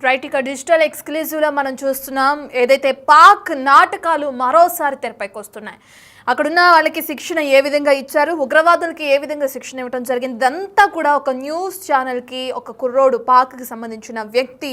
Right ఇక digital ఎక్స్క్లూజివ్లో మనం చూస్తున్నాం ఏదైతే పాక్ నాటకాలు మరోసారి తెరపైకి వస్తున్నాయి. అక్కడున్న వాళ్ళకి శిక్షణ ఏ విధంగా ఇచ్చారు, ఉగ్రవాదులకి ఏ విధంగా శిక్షణ ఇవ్వడం జరిగింది, ఇదంతా కూడా ఒక న్యూస్ ఛానల్కి ఒక కుర్రోడు పాక్కి సంబంధించిన వ్యక్తి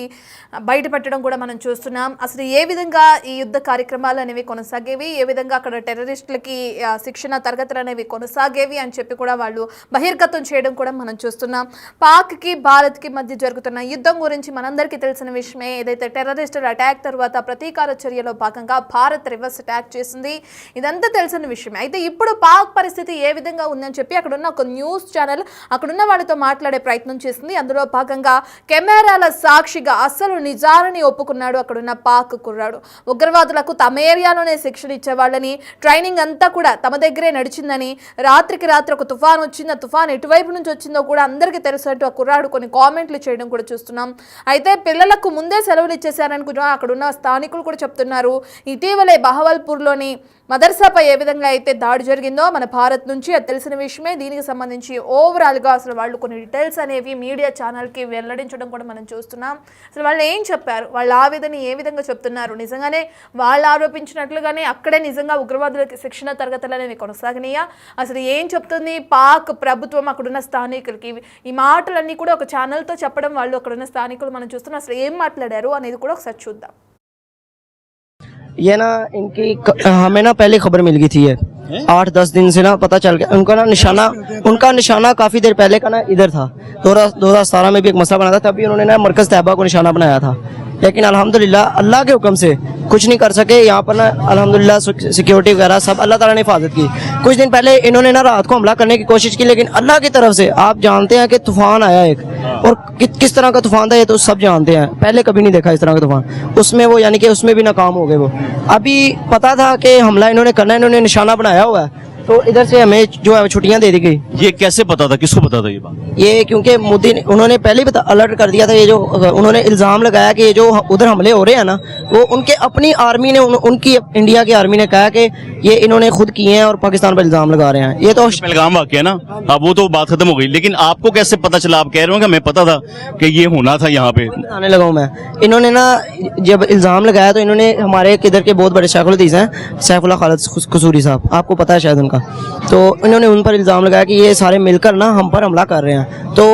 బయటపెట్టడం కూడా మనం చూస్తున్నాం. అసలు ఏ విధంగా ఈ యుద్ధ కార్యక్రమాలు అనేవి కొనసాగేవి, ఏ విధంగా అక్కడ టెర్రరిస్టులకి శిక్షణ తరగతులు అనేవి కొనసాగేవి అని చెప్పి కూడా వాళ్ళు బహిర్గతం చేయడం కూడా మనం చూస్తున్నాం. పాక్కి భారత్కి మధ్య జరుగుతున్న యుద్ధం గురించి మనందరికీ తెలిసిన విషయమే. ఏదైతే టెర్రరిస్టుల అటాక్ తర్వాత ప్రతీకార చర్యలో భాగంగా భారత్ రివర్స్ అటాక్ చేసింది, ఇదంతా తెలిసిన విషయమే. అయితే ఇప్పుడు పాక్ పరిస్థితి ఏ విధంగా ఉందని చెప్పి అక్కడున్న ఒక న్యూస్ ఛానల్ అక్కడున్న వాళ్ళతో మాట్లాడే ప్రయత్నం చేసింది. అందులో భాగంగా కెమెరాల సాక్షిగా అసలు నిజాలని ఒప్పుకున్నాడు అక్కడున్న పాక్ కుర్రాడు. ఉగ్రవాదులకు తమ ఏరియాలోనే శిక్షణ ఇచ్చేవాళ్ళని, ట్రైనింగ్ అంతా కూడా తమ దగ్గరే నడిచిందని, రాత్రికి రాత్రి ఒక తుఫాన్ వచ్చింది, ఆ తుఫాన్ ఎటువైపు నుంచి వచ్చిందో కూడా అందరికీ తెలుసంటూ ఆ కుర్రాడు కొన్ని కామెంట్లు చేయడం కూడా చూస్తున్నాం. అయితే పిల్లలకు ముందే సెలవులు ఇచ్చేశారని కూడా అక్కడున్న స్థానికులు కూడా చెప్తున్నారు. ఇటీవలే బహవల్పూర్లోని మదర్సాపై ఏ విధంగా అయితే దాడి జరిగిందో మన భారత్ నుంచి అది తెలిసిన విషయమే. దీనికి సంబంధించి ఓవరాల్గా అసలు వాళ్ళు కొన్ని డీటెయిల్స్ అనేవి మీడియా ఛానల్కి వెల్లడించడం కూడా మనం చూస్తున్నాం. అసలు వాళ్ళు ఏం చెప్పారు, వాళ్ళ ఆవేదన ఏ విధంగా చెప్తున్నారు, నిజంగానే వాళ్ళు ఆరోపించినట్లుగానే అక్కడే నిజంగా ఉగ్రవాదులకి శిక్షణ తరగతులు అనేవి కొనసాగినాయా, అసలు ఏం చెప్తుంది పాక్ ప్రభుత్వం అక్కడున్న స్థానికులకి, ఈ మాటలన్నీ కూడా ఒక ఛానల్తో చెప్పడం వాళ్ళు అక్కడున్న స్థానికులు మనం చూస్తున్నాం. అసలు ఏం మాట్లాడారు అనేది కూడా ఒకసారి చూద్దాం. ये ना इनकी हमें ना पहले खबर मिल गई थी, ये 8-10 दिन से ना पता चल गया उनका निशाना काफी देर पहले का ना इधर था। 2017 में भी एक मसला बना था, तभी उन्होंने ना मरकज तैयबा को निशाना बनाया था, लेकिन अल्हम्दुलिल्लाह अल्लाह के हुक्म से कुछ नहीं कर सके। यहाँ पर ना अल्हम्दुलिल्लाह सिक्योरिटी वगैरह सब अल्लाह ताला ने हिफाजत की। कुछ दिन पहले इन्होंने ना रात को हमला करने की कोशिश की, लेकिन अल्लाह की तरफ से आप जानते हैं कि तूफान आया एक, और किस तरह का तूफान था ये तो सब जानते हैं, पहले कभी नहीं देखा इस तरह का तूफान। उसमें वो यानी कि उसमें भी नाकाम हो गए वो। अभी पता था कि हमला इन्होंने करना है, इन्होंने निशाना बनाया हुआ है, तो इधर से हमें जो है छुट्टियां दे दी गई। ये कैसे पता था, किसको पता था ये बात? ये क्योंकि मोदी उन्होंने पहले ही अलर्ट कर दिया था। ये जो उन्होंने इल्जाम लगाया कि ये जो उधर हमले हो रहे हैं ना, वो उनके अपनी आर्मी ने उनकी इंडिया की आर्मी ने कहा कि ये इन्होंने खुद किए हैं और पाकिस्तान पर इल्जाम लगा रहे हैं। ये तो पहलगाम वाकया ना, अब वो तो बात खत्म हो गई, लेकिन आपको कैसे पता चला? आप कह रहे हो कि हमें पता था कि ये होना था यहाँ पे? आने लगा हूँ मैं। इन्होंने ना जब इल्जाम लगाया तो इन्होंने हमारे किधर के बहुत बड़े शेखुल हदीस हैं, सैफुल्लाह खालिद कसूरी साहब, आपको पता है शायद उनका, तो इन्होंने उन पर इल्ज़ाम लगाया कि ये सारे मिलकर ना हम पर हमला कर रहे हैं। तो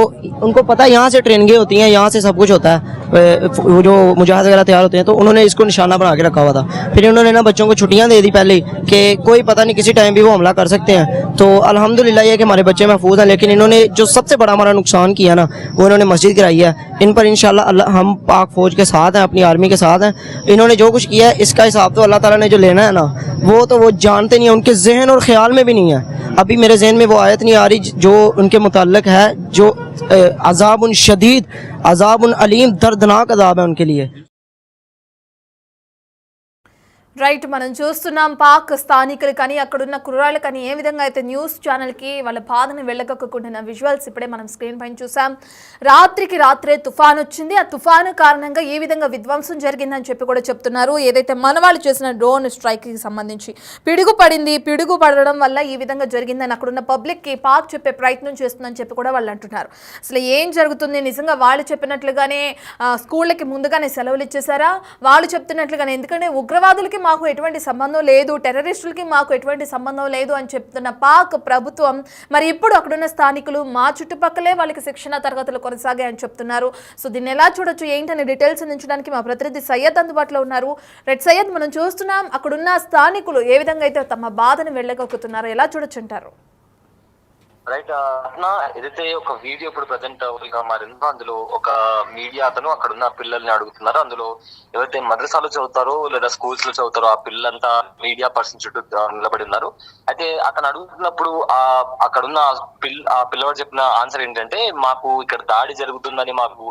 उनको पता है यहाँ से ट्रेनिंगें होती हैं, यहाँ से सब कुछ होता है, वो जो मुजाहिद वगैरह तैयार होते हैं, तो उन्होंने इसको निशाना बना के रखा हुआ था। फिर इन्होंने ना बच्चों को छुट्टियाँ दे दी पहले कि कोई पता नहीं किसी टाइम भी वो हमला कर सकते हैं। तो अल्हम्दुलिल्लाह ये कि हमारे बच्चे महफूज हैं, लेकिन इन्होंने जो सबसे बड़ा हमारा नुकसान किया ना, वो इन्होंने मस्जिद गिराई है। इन पर इंशाल्लाह हम पाक फौज के साथ हैं, अपनी आर्मी के साथ हैं। इन्होंने जो कुछ किया है इसका हिसाब तो अल्लाह ताला ने जो लेना है ना, वो तो वो जानते नहीं है, उनके जहन और ख्याल में भी नहीं है। अभी मेरे जहन में वो आयत नहीं आ रही जो उनके मुताल्लिक है, जो अज़ाबुन शदीद, अज़ाबुन अलीम, दर्दनाक अज़ाब है उनके लिए। రైట్, మనం చూస్తున్నాం పాక్ స్థానికులు కానీ అక్కడున్న కుర్రాళ్ళు కానీ ఏ విధంగా అయితే న్యూస్ ఛానల్కి వాళ్ళ బాధను వెళ్ళగక్కుంటున్న విజువల్స్ ఇప్పుడే మనం స్క్రీన్ పైన చూసాం. రాత్రికి రాత్రే తుఫాన్ వచ్చింది, ఆ తుఫాను కారణంగా ఏ విధంగా విధ్వంసం జరిగిందని చెప్పి కూడా చెప్తున్నారు. ఏదైతే మన వాళ్ళు చేసిన డ్రోన్ స్ట్రైక్కి సంబంధించి పిడుగు పడింది, పిడుగు పడడం వల్ల ఈ విధంగా జరిగిందని అక్కడున్న పబ్లిక్కి పాక్ చెప్పే ప్రయత్నం చేస్తుందని చెప్పి కూడా వాళ్ళు అంటున్నారు. అసలు ఏం జరుగుతుంది, నిజంగా వాళ్ళు చెప్పినట్లుగానే స్కూళ్ళకి ముందుగానే సెలవులు ఇచ్చేసారా, వాళ్ళు చెప్తున్నట్లుగానే, ఎందుకంటే ఉగ్రవాదులకి మాకు ఎటువంటి సంబంధం లేదు, టెర్రరిస్టులకి మాకు ఎటువంటి సంబంధం లేదు అని చెప్తున్న పాక్ ప్రభుత్వం మరి ఇప్పుడు అక్కడున్న స్థానికులు మా చుట్టుపక్కలే వాళ్ళకి శిక్షణ తరగతులు కొనసాగాయని చెప్తున్నారు. సో దీన్ని ఎలా చూడొచ్చు ఏంటనే డీటెయిల్స్ అందించడానికి మా ప్రతినిధి సయ్యద్ అందుబాటులో ఉన్నారు. రెడ్ సయ్యద్, మనం చూస్తున్నాం అక్కడున్న స్థానికులు ఏ విధంగా అయితే తమ బాధను వెళ్ళగక్కుతున్నారో ఎలా చూడొచ్చు అంటారు? రైట్ అట్లా ఏదైతే ఒక వీడియో ఇప్పుడు ప్రజెంట్ గా మారిందో అందులో ఒక మీడియా అతను అక్కడ ఉన్న పిల్లల్ని అడుగుతున్నారు. అందులో ఎవరైతే మద్రసాలో చదువుతారో లేదా స్కూల్స్ లో చదువుతారో ఆ పిల్లలంతా మీడియా పర్సన్ చుట్టూ నిలబడి ఉన్నారు. అయితే అతను అడుగుతున్నప్పుడు అక్కడున్న ఆ పిల్లవాడు చెప్పిన ఆన్సర్ ఏంటంటే, మాకు ఇక్కడ దాడి జరుగుతుందని మాకు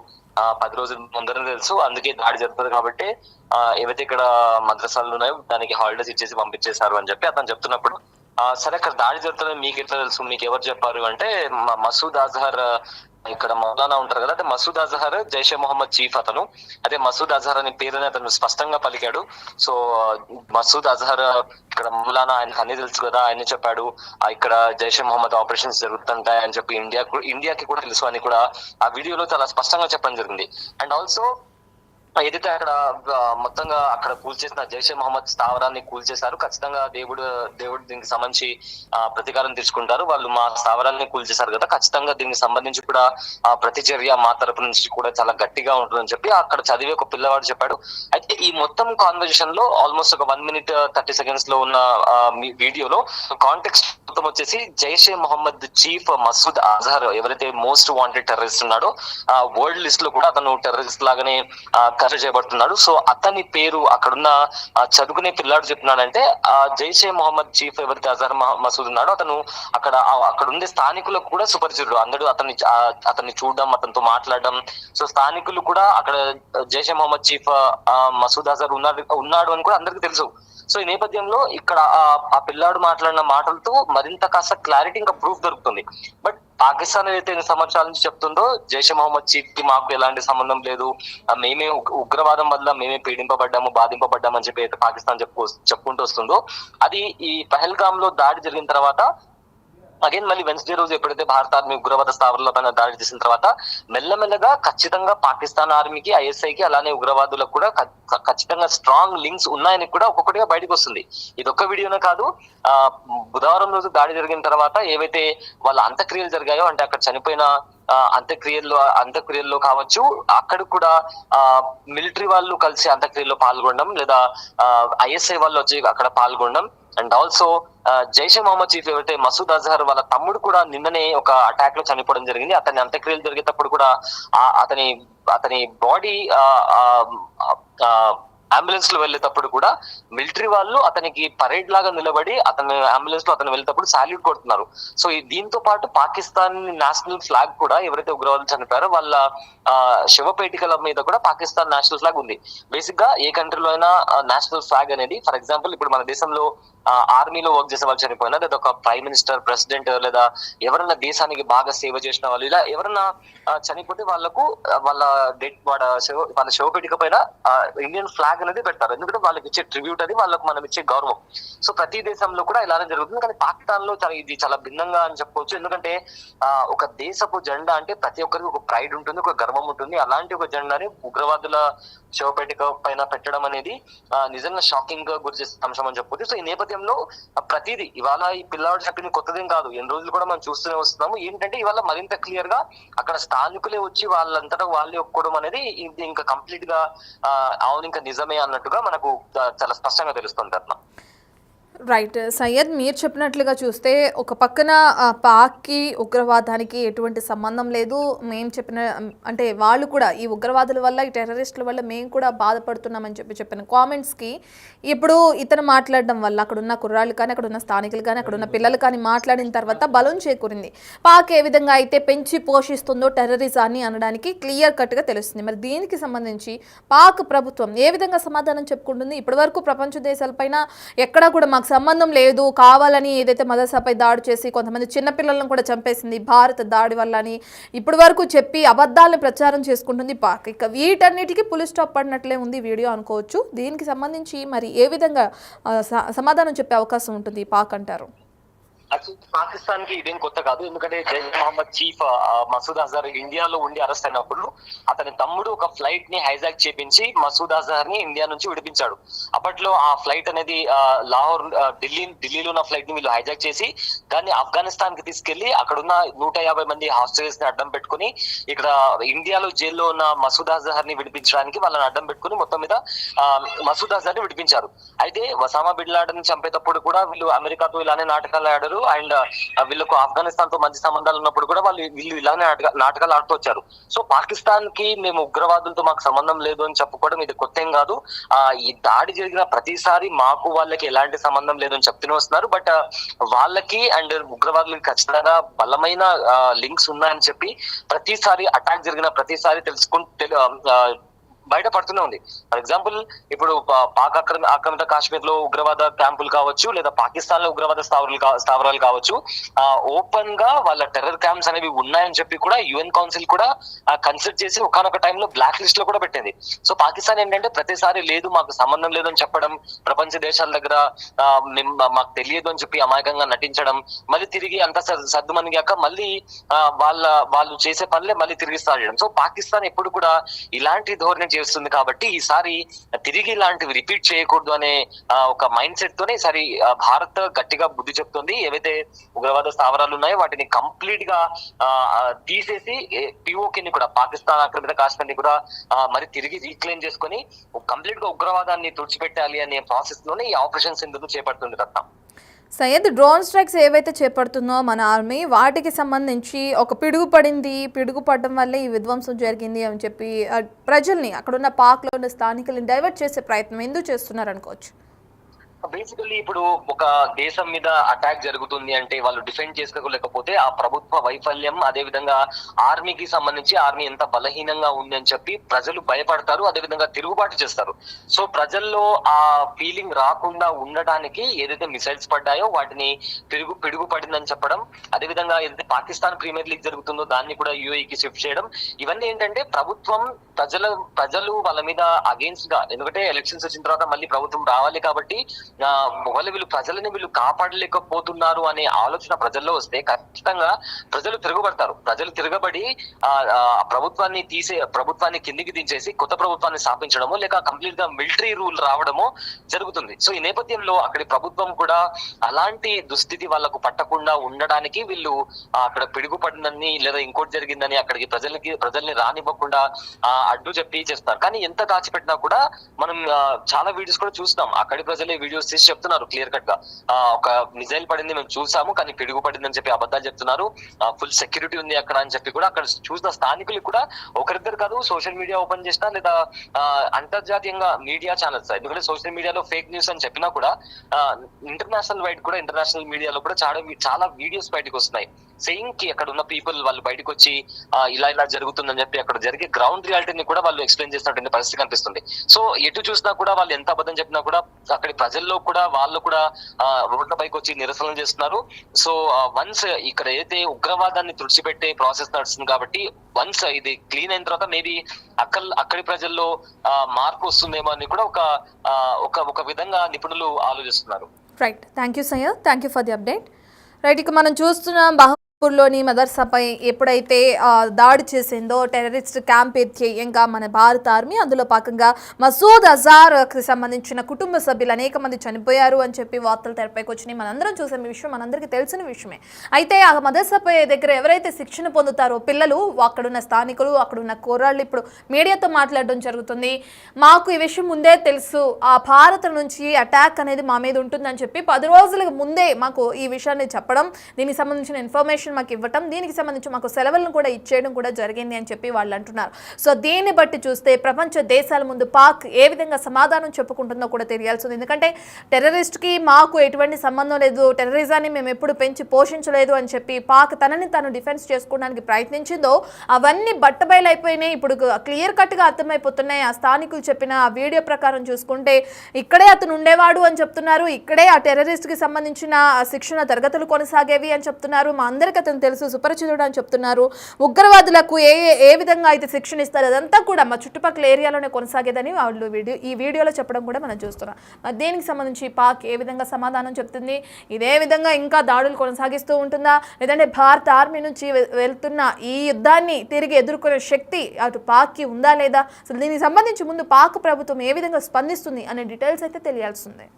10 రోజుల ముందర తెలుసు, అందుకే దాడి జరుగుతుంది కాబట్టి ఏవైతే ఇక్కడ మద్రసాలు ఉన్నాయో దానికి హాలిడేస్ ఇచ్చేసి పంపించేశారు అని చెప్పి అతను చెప్తున్నప్పుడు, సరే అక్కడ దాడి జరుగుతుందని మీకు ఎట్లా తెలుసు, మీకు ఎవరు చెప్పారు అంటే, మసూద్ అజహర్ ఇక్కడ మౌలానా ఉంటారు కదా, అంటే మసూద్ అజహర్ జైషే మొహమ్మద్ చీఫ్ అతను. అదే మసూద్ అజహర్ అనే పేరుని అతను స్పష్టంగా పలికాడు. సో మసూద్ అజహర్ ఇక్కడ మౌలానా, ఆయనకు అన్ని తెలుసు కదా, ఆయన చెప్పాడు ఇక్కడ జైషే మొహమ్మద్ ఆపరేషన్స్ జరుగుతుంటాయి అని చెప్పి ఇండియాకి కూడా తెలుసు అని కూడా ఆ వీడియోలో చాలా స్పష్టంగా చెప్పడం జరిగింది. అండ్ ఆల్సో ఏదైతే అక్కడ మొత్తంగా అక్కడ కూల్చేసిన జైషే మహమ్మద్ స్థావరాన్ని కూల్చేశారు. ఖచ్చితంగా దేవుడు దీనికి సంబంధించి ప్రతీకారం తీసుకుంటారు. వాళ్ళు మా స్థావరాన్ని కూల్చేశారు కదా, ఖచ్చితంగా దీనికి సంబంధించి కూడా ప్రతిచర్య మా తరపు నుంచి కూడా చాలా గట్టిగా ఉంటుందని చెప్పి అక్కడ చదివి ఒక పిల్లవాడు చెప్పాడు. అయితే ఈ మొత్తం కాన్వర్జేషన్ లో ఆల్మోస్ట్ ఒక 1 minute 30 seconds లో ఉన్న వీడియోలో కాంటెక్స్ట్ మొత్తం వచ్చేసి జైషే మహమ్మద్ చీఫ్ మసూద్ అజహర్ ఎవరైతే మోస్ట్ వాంటెడ్ టెర్రరిస్ట్ ఉన్నాడో వరల్డ్ లిస్ట్ లో కూడా అతను టెర్రరిస్ట్ లాగానే కన్సిడర్ చేయబడుతున్నాడు. సో అతని పేరు అక్కడున్న చదువుకునే పిల్లాడు చెప్తున్నాడంటే జైషే మొహమ్మద్ చీఫ్ ఎవరైతే అజహర్ మసూద్ ఉన్నాడో అతను అక్కడ ఉండే స్థానికులకు కూడా సుపరిచితుడు. అందరూ అతన్ని చూడడం, అతనితో మాట్లాడడం. సో స్థానికులు కూడా అక్కడ జైషే మొహమ్మద్ చీఫ్ మసూద్ అజహర్ ఉన్నాడు అని కూడా అందరికీ తెలుసు. సో ఈ నేపథ్యంలో ఇక్కడ ఆ పిల్లాడు మాట్లాడిన మాటలతో మరింత కాస్త క్లారిటీ ఇంకా ప్రూఫ్ దొరుకుతుంది. బట్ పాకిస్తాన్ ఏదైతే 2 సంవత్సరాల నుంచి చెప్తుందో జైషే మొహమ్మద్ చీఫ్ కి మాకు ఎలాంటి సంబంధం లేదు, మేమే ఉగ్రవాదం వల్ల మేమే పీడింపబడ్డాము, బాధింపబడ్డాము అని చెప్పి అయితే పాకిస్తాన్ చెప్పుకుంటూ వస్తుందో, అది ఈ పహల్గామ్ లో దాడి జరిగిన తర్వాత అగైన్ మళ్ళీ వెన్స్డే రోజు ఎప్పుడైతే భారత ఆర్మీ ఉగ్రవాద స్థావరాల పైన దాడి చేసిన తర్వాత మెల్లమెల్లగా ఖచ్చితంగా పాకిస్తాన్ ఆర్మీకి, ఐఎస్ఐకి, అలానే ఉగ్రవాదులకు కూడా ఖచ్చితంగా స్ట్రాంగ్ లింక్స్ ఉన్నాయని కూడా ఒక్కొక్కటిగా బయటకు వస్తుంది. ఇది ఒక్క వీడియోనే కాదు, బుధవారం రోజు దాడి జరిగిన తర్వాత ఏవైతే వాళ్ళ అంత్యక్రియలు జరిగాయో, అంటే అక్కడ చనిపోయిన అంత్యక్రియల్లో కావచ్చు, అక్కడ కూడా మిలిటరీ వాళ్ళు కలిసి అంత్యక్రియల్లో పాల్గొనడం, లేదా ఐఎస్ఐ వాళ్ళు వచ్చి అక్కడ పాల్గొనడం. And also Jaish-e Mohammed chief ఎవరైతే మసూద్ అజహర్ వాళ్ళ తమ్ముడు కూడా నిన్ననే ఒక అటాక్ లో చనిపోవడం జరిగింది. అతని అంత్యక్రియలు జరిగేటప్పుడు కూడా అతని బాడీ అంబులెన్స్ లో వెళ్ళేటప్పుడు కూడా మిలిటరీ వాళ్ళు అతనికి పరేడ్ లాగా నిలబడి అతని అంబులెన్స్ లో అతను వెళ్ళేటప్పుడు సాల్యూట్ కొడుతున్నారు. సో దీంతో పాటు పాకిస్తాన్ నేషనల్ ఫ్లాగ్ కూడా ఎవరైతే ఉగ్రవాదులు చనిపోయారో వాళ్ళ శవపేటికల మీద కూడా పాకిస్తాన్ నేషనల్ ఫ్లాగ్ ఉంది. బేసిక్ గా ఏ కంట్రీలో అయినా నేషనల్ ఫ్లాగ్ అనేది, ఫర్ ఎగ్జాంపుల్ ఇప్పుడు మన దేశంలో ఆర్మీలో వర్క్ చేసే వాళ్ళు చనిపోయినా, లేదా ఒక ప్రైమ్ మినిస్టర్, ప్రెసిడెంట్, లేదా ఎవరైనా దేశానికి బాగా సేవ చేసిన వాళ్ళు, ఇలా ఎవరైనా చనిపోతే వాళ్ళకు వాళ్ళ శవపేటిక పైన ఇండియన్ ఫ్లాగ్ అనేది పెడతారు. ఎందుకంటే వాళ్ళకి ఇచ్చే ట్రిబ్యూట్ అది, వాళ్ళకు మనం ఇచ్చే గౌరవం. సో ప్రతి దేశంలో కూడా ఇలానే జరుగుతుంది. కానీ పాకిస్తాన్ లో ఇది చాలా భిన్నంగా అని చెప్పుకోవచ్చు. ఎందుకంటే ఒక దేశపు జెండా అంటే ప్రతి ఒక్కరికి ఒక ప్రైడ్ ఉంటుంది, ఒక గర్వం ఉంటుంది. అలాంటి ఒక జెండాని ఉగ్రవాదుల శవపేటిక పైన పెట్టడం అనేది నిజంగా షాకింగ్ గా గురి చేసే అంశం అని చెప్పొచ్చు. సో ఈ నేపథ్యంలో ప్రతిదీ ఇవాళ ఈ పిల్లవాడు చెప్పింది కొత్తదేం కాదు, ఎన్ని రోజులు కూడా మనం చూస్తూనే వస్తున్నాము. ఏంటంటే ఇవాళ మరింత క్లియర్ గా అక్కడ స్థానికులే వచ్చి వాళ్ళంతటా వాళ్ళే ఒప్పుకోవడం అనేది ఇది ఇంకా కంప్లీట్ గా అవును ఇంకా నిజమే అన్నట్టుగా మనకు చాలా స్పష్టంగా తెలుస్తుంది అట్లా. రైట్ సయ్యద్, మీరు చెప్పినట్లుగా చూస్తే ఒక పక్కన పాక్కి ఉగ్రవాదానికి ఎటువంటి సంబంధం లేదు, మేము చెప్పిన అంటే వాళ్ళు కూడా ఈ ఉగ్రవాదుల వల్ల, ఈ టెర్రరిస్టుల వల్ల మేము కూడా బాధపడుతున్నామని చెప్పిన కామెంట్స్కి ఇప్పుడు ఇతను మాట్లాడడం వల్ల అక్కడున్న కుర్రాళ్ళు కానీ, అక్కడున్న స్థానికులు కానీ, అక్కడున్న పిల్లలు కానీ మాట్లాడిన తర్వాత బలం చేకూరింది. పాక్ ఏ విధంగా అయితే పెంచి పోషిస్తుందో టెర్రరిజాన్ని అనడానికి క్లియర్ కట్గా తెలుస్తుంది. మరి దీనికి సంబంధించి పాక్ ప్రభుత్వం ఏ విధంగా సమాధానం చెప్పుకుంటుంది? ఇప్పటివరకు ప్రపంచ దేశాలపైన ఎక్కడా కూడా మాకు సంబంధం లేదు, కావాలని ఏదైతే మదర్సాపై దాడి చేసి కొంతమంది చిన్నపిల్లలను కూడా చంపేసింది భారత దాడి వల్ల అని ఇప్పటి వరకు చెప్పి అబద్ధాలను ప్రచారం చేసుకుంటుంది పాక్. ఇక వీటన్నిటికీ పులి స్టాప్ పడినట్లే ఉంది వీడియో అనుకోవచ్చు. దీనికి సంబంధించి మరి ఏ విధంగా సమాధానం చెప్పే అవకాశం ఉంటుంది పాక్ అంటారు? పాకిస్తాన్ కి ఇదేం కొత్త కాదు. ఎందుకంటే జైష్ మహమ్మద్ చీఫ్ మసూద్ అజహర్ ఇండియాలో ఉండి అరెస్ట్ అయినప్పుడు అతని తమ్ముడు ఒక ఫ్లైట్ ని హైజాక్ చేపించి మసూద్ అజహర్ ని ఇండియా నుంచి విడిపించాడు. అప్పట్లో ఆ ఫ్లైట్ అనేది లాహోర్ ఢిల్లీలో ఉన్న ఫ్లైట్ ని వీళ్ళు హైజాక్ చేసి దాన్ని ఆఫ్ఘనిస్తాన్ కి తీసుకెళ్లి అక్కడున్న 150 మంది హాస్టల్స్ ని అడ్డం పెట్టుకుని ఇక్కడ ఇండియాలో జైల్లో ఉన్న మసూద్ అజహర్ ని విడిపించడానికి వాళ్ళని అడ్డం పెట్టుకుని మొత్తం మీద మసూద్ అజహర్ ని విడిపించారు. అయితే వసామా బిన్ లాడెన్ చంపేటప్పుడు కూడా వీళ్ళు అమెరికాతో ఇలానే నాటకాలు ఆడారు. అండ్ వీళ్ళకు ఆఫ్ఘనిస్తాన్ తో మంచి సంబంధాలు ఉన్నప్పుడు కూడా వీళ్ళు ఇలానే నాటకాలు ఆడుతూ వచ్చారు. సో పాకిస్తాన్ కి మేము ఉగ్రవాదులతో మాకు సంబంధం లేదు అని చెప్పుకోవడం ఇది కొత్త ఏం కాదు. ఈ దాడి జరిగిన ప్రతిసారి మాకు వాళ్ళకి ఎలాంటి సంబంధం లేదని చెప్తూనే వస్తున్నారు. బట్ వాళ్ళకి అండ్ ఉగ్రవాదులకి ఖచ్చితంగా బలమైన లింక్స్ ఉన్నాయని చెప్పి ప్రతిసారి అటాక్ జరిగిన ప్రతిసారి బయటపడుతూనే ఉంది. ఫర్ ఎగ్జాంపుల్ ఇప్పుడు పాక్ ఆక్రమిత కాశ్మీర్ లో ఉగ్రవాద క్యాంపులు కావచ్చు, లేదా పాకిస్తాన్ లో ఉగ్రవాద స్థావరాలు కావచ్చు, ఓపెన్ గా వాళ్ళ టెర్రర్ క్యాంప్స్ అనేవి ఉన్నాయని చెప్పి కూడా యుఎన్ కౌన్సిల్ కూడా కన్సిడర్ చేసి ఒకనొక టైంలో బ్లాక్ లిస్ట్ లో కూడా పెట్టింది. సో పాకిస్తాన్ ఏంటంటే ప్రతిసారి లేదు మాకు సంబంధం లేదని చెప్పడం, ప్రపంచ దేశాల దగ్గర మాకు తెలియదు అని చెప్పి అమాయకంగా నటించడం, మళ్ళీ తిరిగి అంత సర్దుమనిగాక మళ్ళీ వాళ్ళు చేసే పనులే మళ్ళీ తిరిగి స్టార్ట్ చేయడం. సో పాకిస్తాన్ ఎప్పుడు కూడా ఇలాంటి ధోరణి చేస్తుంది కాబట్టి ఈసారి తిరిగి ఇలాంటివి రిపీట్ చేయకూడదు అనే ఒక మైండ్ సెట్ తోనే ఈసారి భారత్ గట్టిగా బుద్ధి చెప్తుంది. ఏవైతే ఉగ్రవాద స్థావరాలు ఉన్నాయో వాటిని కంప్లీట్ గా తీసేసి పిఓకే ని కూడా, పాకిస్తాన్ ఆక్రమిత కాశ్మీర్ ని కూడా మరి తిరిగి రీక్లెయిమ్ చేసుకుని కంప్లీట్ గా ఉగ్రవాదాన్ని తుడిచిపెట్టాలి అనే ప్రాసెస్ లోనే ఈ ఆపరేషన్ సింధును చేపడుతుంది రత్న. సయ్యద్, డ్రోన్ స్ట్రైక్స్ ఏవైతే చేపడుతుందో మన ఆర్మీ, వాటికి సంబంధించి ఒక పిడుగు పడింది, పిడుగు పడడం వల్లే ఈ విధ్వంసం జరిగింది అని చెప్పి ప్రజల్ని, అక్కడున్న పాక్లో ఉన్న స్థానికుల్ని డైవర్ట్ చేసే ప్రయత్నం ఎందుకు చేస్తున్నారు అనుకోవచ్చు? బేసికల్లీ ఇప్పుడు ఒక దేశం మీద అటాక్ జరుగుతుంది అంటే వాళ్ళు డిఫెండ్ చేసుకోలేకపోతే ఆ ప్రభుత్వ వైఫల్యం, అదే విధంగా ఆర్మీకి సంబంధించి ఆర్మీ ఎంత బలహీనంగా ఉంది అని చెప్పి ప్రజలు భయపడతారు, అదే విధంగా తిరుగుబాటు చేస్తారు. సో ప్రజల్లో ఆ ఫీలింగ్ రాకుండా ఉండడానికి ఏదైతే మిసైల్స్ పడ్డాయో వాటిని పిడుగు పడిందని చెప్పడం, అదే విధంగా ఏదైతే పాకిస్తాన్ ప్రీమియర్ లీగ్ జరుగుతుందో దాన్ని కూడా యూఏఈకి షిఫ్ట్ చేయడం, ఇవన్నీ ఏంటంటే ప్రభుత్వం ప్రజలు వాళ్ళ మీద అగేన్స్ట్ గా, ఎందుకంటే ఎలక్షన్స్ వచ్చిన తర్వాత మళ్ళీ ప్రభుత్వం రావాలి కాబట్టి వీళ్ళు ప్రజలని కాపాడలేకపోతున్నారు అనే ఆలోచన ప్రజల్లో వస్తే ఖచ్చితంగా ప్రజలు తిరగబడతారు. ప్రజలు తిరగబడి ప్రభుత్వాన్ని కిందికి దించేసి కొత్త ప్రభుత్వాన్ని స్థాపించడమో లేక కంప్లీట్ గా మిలిటరీ రూల్ రావడమో జరుగుతుంది. సో ఈ నేపథ్యంలో అక్కడి ప్రభుత్వం కూడా అలాంటి దుస్థితి వాళ్లకు పట్టకుండా ఉండడానికి వీళ్ళు అక్కడ పిడుగుపడిందని లేదా ఇంకోటి జరిగిందని అక్కడికి ప్రజల్ని రానివ్వకుండా అడ్డు చెప్పి చేస్తారు. కానీ ఎంత దాచిపెట్టినా కూడా మనం చాలా వీడియోస్ కూడా చూస్తాం, అక్కడి ప్రజలే వీడియోస్ తీసి చెప్తున్నారు క్లియర్ కట్ గా, ఒక మిజైల్ పడింది మేము చూసాము కానీ పిడుగు పడిందని చెప్పి అబద్ధాలు చెప్తున్నారు, ఫుల్ సెక్యూరిటీ ఉంది అక్కడ అని చెప్పి కూడా అక్కడ చూసిన స్థానికులు కూడా ఒకరిద్దరు కాదు, సోషల్ మీడియా ఓపెన్ చేసినా లేదా అంతర్జాతీయంగా మీడియా ఛానల్స్, ఎందుకంటే సోషల్ మీడియాలో ఫేక్ న్యూస్ అని చెప్పినా కూడా ఇంటర్నేషనల్ మీడియాలో కూడా చాలా వీడియోస్ బయటకు వస్తున్నాయి సెయింగ్ కి అక్కడ ఉన్న పీపుల్ వాళ్ళు బయటకు వచ్చి ఇలా జరుగుతుందని చెప్పి అక్కడ జరిగే గ్రౌండ్ రియాలిటీని కూడా వాళ్ళు ఎక్స్ప్లెయిన్ చేస్తున్నటువంటి పరిస్థితి కనిపిస్తుంది. సో ఎటు చూసినా కూడా వాళ్ళు ఎంత అబద్ధం చెప్పినా కూడా అక్కడి ప్రజల్లో కూడా వాళ్ళు కూడా రోడ్ల పైకి వచ్చి నిరసనలు చేస్తున్నారు. సో వన్స్ ఇక్కడ ఏదైతే ఉగ్రవాదాన్ని తుడిచిపెట్టే ప్రాసెస్ నడుస్తుంది కాబట్టి వన్స్ ఇది క్లీన్ అయిన తర్వాత మేబీ అక్కడి ప్రజల్లో మార్పు వస్తుందేమో అని కూడా ఒక విధంగా నిపుణులు ఆలోచిస్తున్నారు. Right, thank you Syed, thank you for the update. Right, ఇక మనం చూస్తున్నాం బహపూర్లోని మదర్సాపై ఎప్పుడైతే దాడి చేసిందో టెర్రరిస్ట్ క్యాంప్ ధ్యేయంగా మన భారత ఆర్మీ, అందులో భాగంగా మసూద్ అజార్కి సంబంధించిన కుటుంబ సభ్యులు అనేక మంది చనిపోయారు అని చెప్పి వార్తలు తెరపైకి వచ్చినాయి. మనందరం చూసే విషయం, మనందరికీ తెలిసిన విషయమే. అయితే ఆ మదర్సాపై దగ్గర ఎవరైతే శిక్షణ పొందుతారో పిల్లలు, అక్కడున్న స్థానికులు, అక్కడున్న కుర్రాళ్ళు ఇప్పుడు మీడియాతో మాట్లాడడం జరుగుతుంది. మాకు ఈ విషయం ముందే తెలుసు, ఆ భారత్ నుంచి అటాక్ అనేది మా మీద ఉంటుందని చెప్పి 10 రోజుల ముందే మాకు ఈ విషయాన్ని చెప్పడం, దీనికి సంబంధించిన ఇన్ఫర్మేషన్ మాకు ఇవ్వటం, దీనికి సంబంధించి మాకు సెలవులను కూడా ఇచ్చేయడం కూడా జరిగింది అని చెప్పి వాళ్ళు అంటున్నారు. సో దీన్ని బట్టి చూస్తే ప్రపంచ దేశాల ముందు పాక్ ఏ విధంగా సమాధానం చెప్పుకుంటుందో కూడా తెలియాల్సింది. ఎందుకంటే టెర్రరిస్ట్కి మాకు ఎటువంటి సంబంధం లేదు, టెర్రరిజాన్ని మేము ఎప్పుడు పెంచి పోషించలేదు అని చెప్పి పాక్ తనని తాను డిఫెన్స్ చేసుకోవడానికి ప్రయత్నించిందో అవన్నీ బట్టబయలైపోయినాయి. ఇప్పుడు క్లియర్ కట్గా అర్థమైపోతున్నాయి. ఆ స్థానికులు చెప్పిన ఆ వీడియో ప్రకారం చూసుకుంటే ఇక్కడే అతను ఉండేవాడు అని చెప్తున్నారు, ఇక్కడే ఆ టెర్రరిస్ట్కి సంబంధించిన శిక్షణ తరగతులు కొనసాగేవి అని చెప్తున్నారు, మా అందరికీ అతను తెలుసు, సుపరిచితుడు అని చెప్తున్నారు, ఉగ్రవాదులకు ఏ విధంగా అయితే శిక్షణ ఇస్తారు అదంతా కూడా మా చుట్టుపక్కల ఏరియాలోనే కొనసాగేదని వాళ్ళు ఈ వీడియోలో చెప్పడం కూడా మనం చూస్తున్నాం. మరి దీనికి సంబంధించి పాక్ ఏ విధంగా సమాధానం చెప్తుంది, ఇదే విధంగా ఇంకా దాడులు కొనసాగిస్తూ ఉంటుందా, లేదంటే భారత ఆర్మీ నుంచి వెళ్తున్న ఈ యుద్ధాన్ని తిరిగి ఎదుర్కొనే శక్తి అటు పాక్కి ఉందా లేదా, అసలు దీనికి సంబంధించి ముందు పాక్ ప్రభుత్వం ఏ విధంగా స్పందిస్తుంది అనే డీటెయిల్స్ అయితే తెలియాల్సిందే.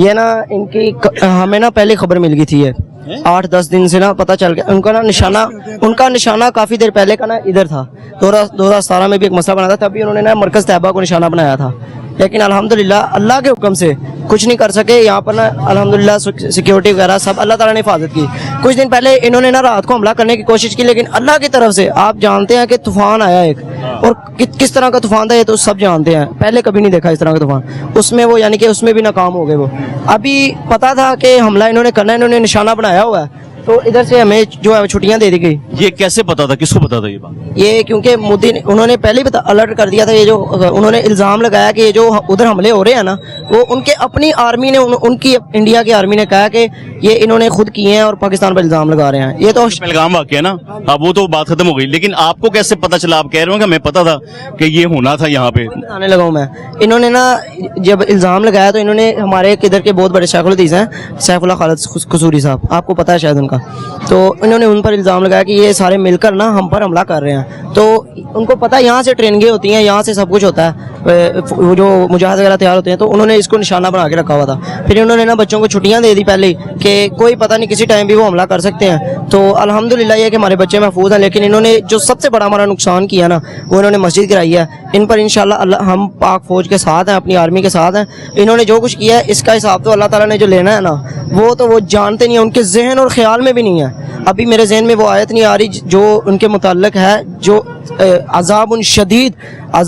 ये ना इनकी हमें ना पहले खबर मिल गई थी, ये 8-10 दिन से ना पता चल गया। उनका निशाना काफी देर पहले का ना इधर था, 2017 में भी एक मसला बना था, तभी उन्होंने ना मरकज तैयबा को निशाना बनाया था, लेकिन अल्हम्दुलिल्लाह अल्लाह के हुक्म से कुछ नहीं कर सके। यहाँ पर ना अल्हम्दुलिल्लाह सिक्योरिटी वगैरह सब अल्लाह ताला ने हिफाजत की। कुछ दिन पहले इन्होंने ना रात को हमला करने की कोशिश की, लेकिन अल्लाह की तरफ से आप जानते हैं कि तूफान आया एक, और किस तरह का तूफान था ये तो सब जानते हैं, पहले कभी नहीं देखा इस तरह का तूफान। उसमें वो यानी कि उसमें भी नाकाम हो गए वो। अभी पता था कि हमला इन्होंने करना है, इन्होंने निशाना बनाया हुआ है, तो इधर से हमें जो है छुट्टियां दे दी गई। ये कैसे पता था, किसको पता था ये बात? ये क्योंकि मोदी उन्होंने पहले ही अलर्ट कर दिया था, ये जो उन्होंने इल्जाम लगाया कि ये जो उधर हमले हो रहे हैं ना, वो उनके अपनी आर्मी ने उनकी इंडिया की आर्मी ने कहा कि ये इन्होंने खुद किए हैं और पाकिस्तान पर इल्जाम लगा रहे हैं। ये तो पहलगाम वाकया ना, अब वो तो बात खत्म हो गई, लेकिन आपको कैसे पता चला? आप कह रहे हो कि हमें पता था कि ये होना था यहाँ पे। आने लगा हूँ मैं, इन्होंने ना जब इल्जाम लगाया तो इन्होंने हमारे किधर के बहुत बड़े शेखुल हदीस हैं, सैफुल्लाह खालिद कसूरी साहब, आपको पता है शायद उनका, उनका। तो इन्होंने उन पर इल्ज़ाम लगाया कि ये सारे मिलकर ना हम पर हमला कर रहे हैं। तो उनको पता है यहाँ से ट्रेनिंगें होती हैं, यहाँ से सब कुछ होता है, वो जो मुजाहिद वगैरह तैयार होते हैं, तो उन्होंने इसको निशाना बना के रखा हुआ था। फिर इन्होंने ना बच्चों को छुट्टियाँ दे दी पहले ही कि कोई पता नहीं किसी टाइम भी वो हमला कर सकते हैं। तो अल्हम्दुलिल्लाह ये कि हमारे बच्चे महफूज हैं, लेकिन इन्होंने जो सबसे बड़ा हमारा नुकसान किया ना वो इन्होंने मस्जिद गिराई है। इन पर इंशाल्लाह हम पाक फौज के साथ हैं, अपनी आर्मी के साथ हैं। इन्होंने जो कुछ किया है इसका हिसाब तो अल्लाह ताला ने जो लेना है ना वो जानते नहीं है, उनके जहन और ख्याल में भी नहीं है। अभी मेरे जहन में वो आयत नहीं आ रही जो उनके मुताल्लिक है, जो अज़ाबुन शदीद अज़ाब